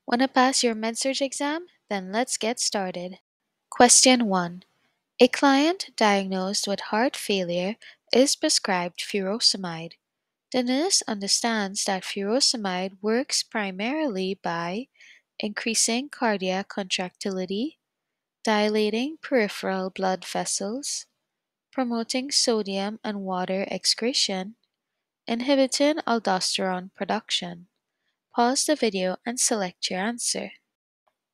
Want to pass your med-surg exam? Then let's get started. Question 1. A client diagnosed with heart failure is prescribed furosemide. The nurse understands that furosemide works primarily by increasing cardiac contractility, dilating peripheral blood vessels, promoting sodium and water excretion, inhibiting aldosterone production. Pause the video and select your answer.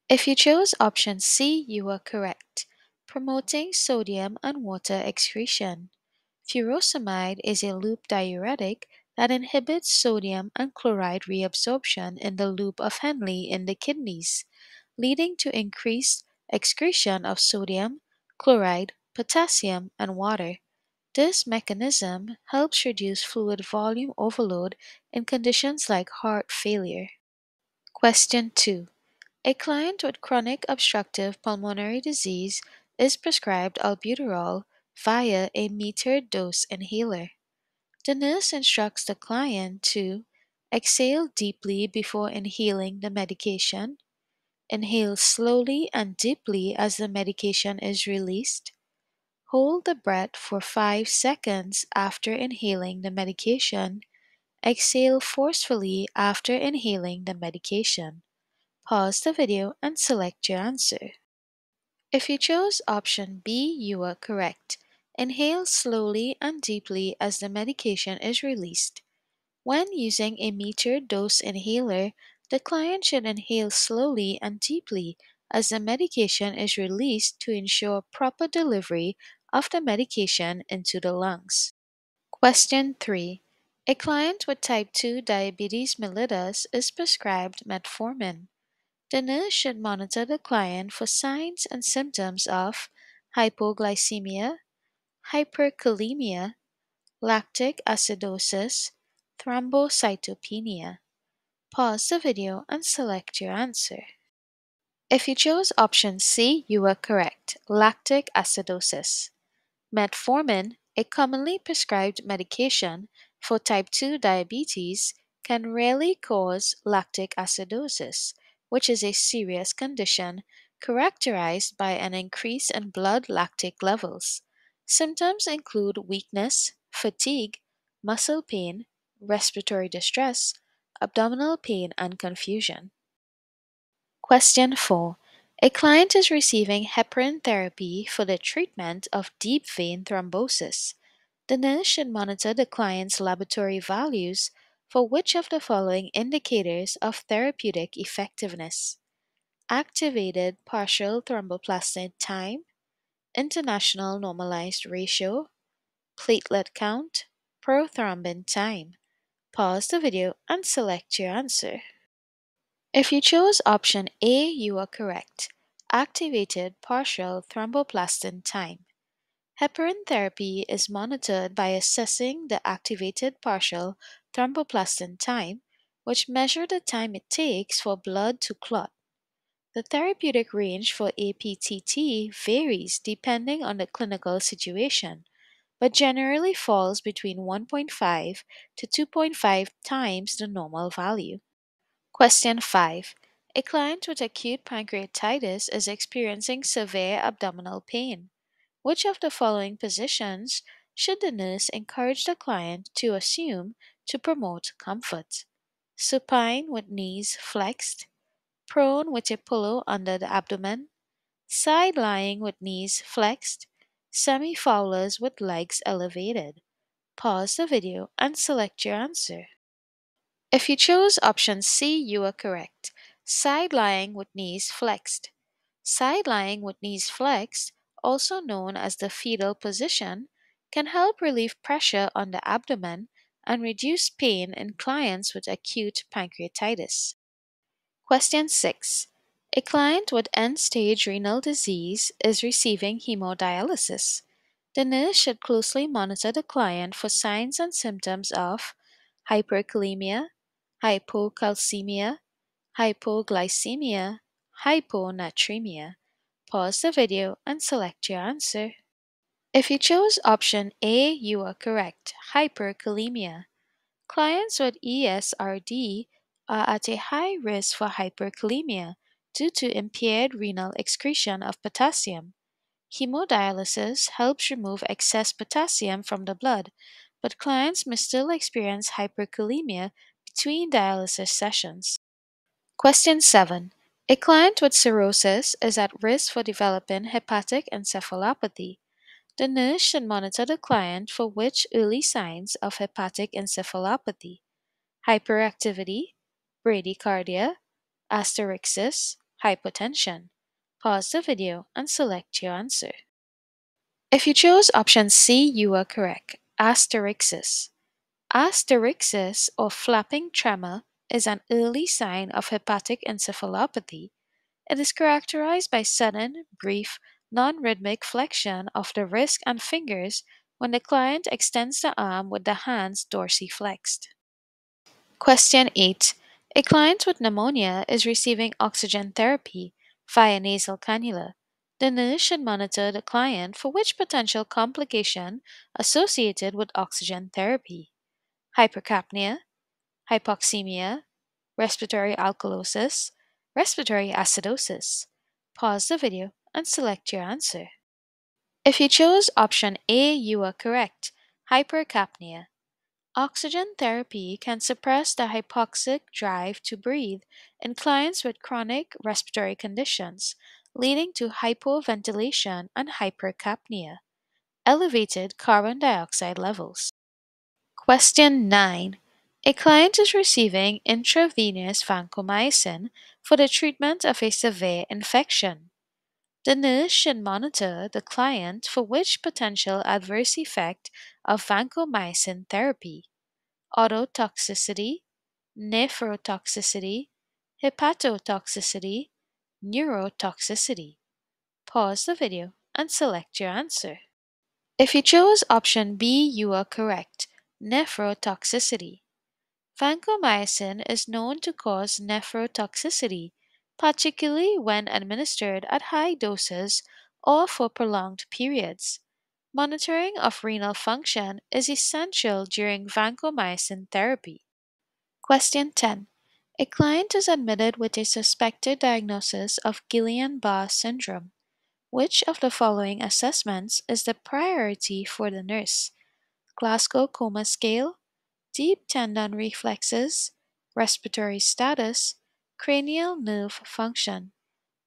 If you chose option C, you are correct. Promoting sodium and water excretion. Furosemide is a loop diuretic that inhibits sodium and chloride reabsorption in the loop of Henle in the kidneys, leading to increased excretion of sodium, chloride, potassium, and water. This mechanism helps reduce fluid volume overload in conditions like heart failure. Question 2. A client with chronic obstructive pulmonary disease is prescribed albuterol via a metered dose inhaler. The nurse instructs the client to exhale deeply before inhaling the medication, inhale slowly and deeply as the medication is released, hold the breath for 5 seconds after inhaling the medication, exhale forcefully after inhaling the medication. Pause the video and select your answer. If you chose option B, you are correct. Inhale slowly and deeply as the medication is released. When using a metered dose inhaler, the client should inhale slowly and deeply as the medication is released to ensure proper delivery of the medication into the lungs. Question 3. A client with type 2 diabetes mellitus is prescribed metformin. The nurse should monitor the client for signs and symptoms of hypoglycemia, hyperkalemia, lactic acidosis, thrombocytopenia. Pause the video and select your answer. If you chose option C, you are correct. Lactic acidosis. Metformin, a commonly prescribed medication for type 2 diabetes, can rarely cause lactic acidosis, which is a serious condition characterized by an increase in blood lactic levels. Symptoms include weakness, fatigue, muscle pain, respiratory distress, abdominal pain, and confusion. Question 4. A client is receiving heparin therapy for the treatment of deep vein thrombosis. The nurse should monitor the client's laboratory values for which of the following indicators of therapeutic effectiveness: activated partial thromboplastin time, international normalized ratio, platelet count, prothrombin time. Pause the video and select your answer. If you chose option A, you are correct. Activated partial thromboplastin time. Heparin therapy is monitored by assessing the activated partial thromboplastin time, which measure the time it takes for blood to clot. The therapeutic range for APTT varies depending on the clinical situation, but generally falls between 1.5 to 2.5 times the normal value. Question 5. A client with acute pancreatitis is experiencing severe abdominal pain. Which of the following positions should the nurse encourage the client to assume to promote comfort? Supine with knees flexed, prone with a pillow under the abdomen, side lying with knees flexed, semi-fowlers with legs elevated. Pause the video and select your answer. If you chose option C, you are correct. Side lying with knees flexed. Side lying with knees flexed, also known as the fetal position, can help relieve pressure on the abdomen and reduce pain in clients with acute pancreatitis. Question 6. A client with end-stage renal disease is receiving hemodialysis. The nurse should closely monitor the client for signs and symptoms of hyperkalemia, hypocalcemia, hypoglycemia, hyponatremia. Pause the video and select your answer. If you chose option A, you are correct. Hyperkalemia. Clients with ESRD are at a high risk for hyperkalemia due to impaired renal excretion of potassium. Hemodialysis helps remove excess potassium from the blood, but clients may still experience hyperkalemia between dialysis sessions. Question 7. A client with cirrhosis is at risk for developing hepatic encephalopathy. The nurse should monitor the client for which early signs of hepatic encephalopathy: hyperactivity, bradycardia, asterixis, hypotension. Pause the video and select your answer. If you chose option C, you are correct. Asterixis. Asterixis, or flapping tremor, is an early sign of hepatic encephalopathy. It is characterized by sudden, brief, non-rhythmic flexion of the wrist and fingers when the client extends the arm with the hands dorsiflexed. Question 8. A client with pneumonia is receiving oxygen therapy via nasal cannula. The nurse should monitor the client for which potential complication associated with oxygen therapy: hypercapnia, hypoxemia, respiratory alkalosis, respiratory acidosis. Pause the video and select your answer. If you chose option A, you are correct. Hypercapnia. Oxygen therapy can suppress the hypoxic drive to breathe in clients with chronic respiratory conditions, leading to hypoventilation and hypercapnia, elevated carbon dioxide levels. Question 9. A client is receiving intravenous vancomycin for the treatment of a severe infection. The nurse should monitor the client for which potential adverse effect of vancomycin therapy: ototoxicity, nephrotoxicity, hepatotoxicity, neurotoxicity. Pause the video and select your answer. If you chose option B, you are correct. Nephrotoxicity. Vancomycin is known to cause nephrotoxicity, particularly when administered at high doses or for prolonged periods. Monitoring of renal function is essential during vancomycin therapy. Question 10. A client is admitted with a suspected diagnosis of Guillain-Barré syndrome. Which of the following assessments is the priority for the nurse? Glasgow Coma Scale, deep tendon reflexes, respiratory status, cranial nerve function.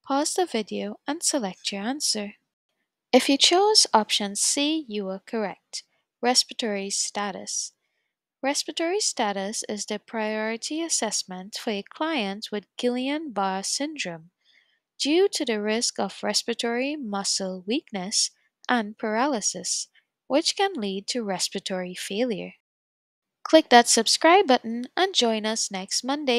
Pause the video and select your answer. If you chose option C, you are correct. Respiratory status. Respiratory status is the priority assessment for a client with Guillain-Barré syndrome due to the risk of respiratory muscle weakness and paralysis, which can lead to respiratory failure. Click that subscribe button and join us next Monday.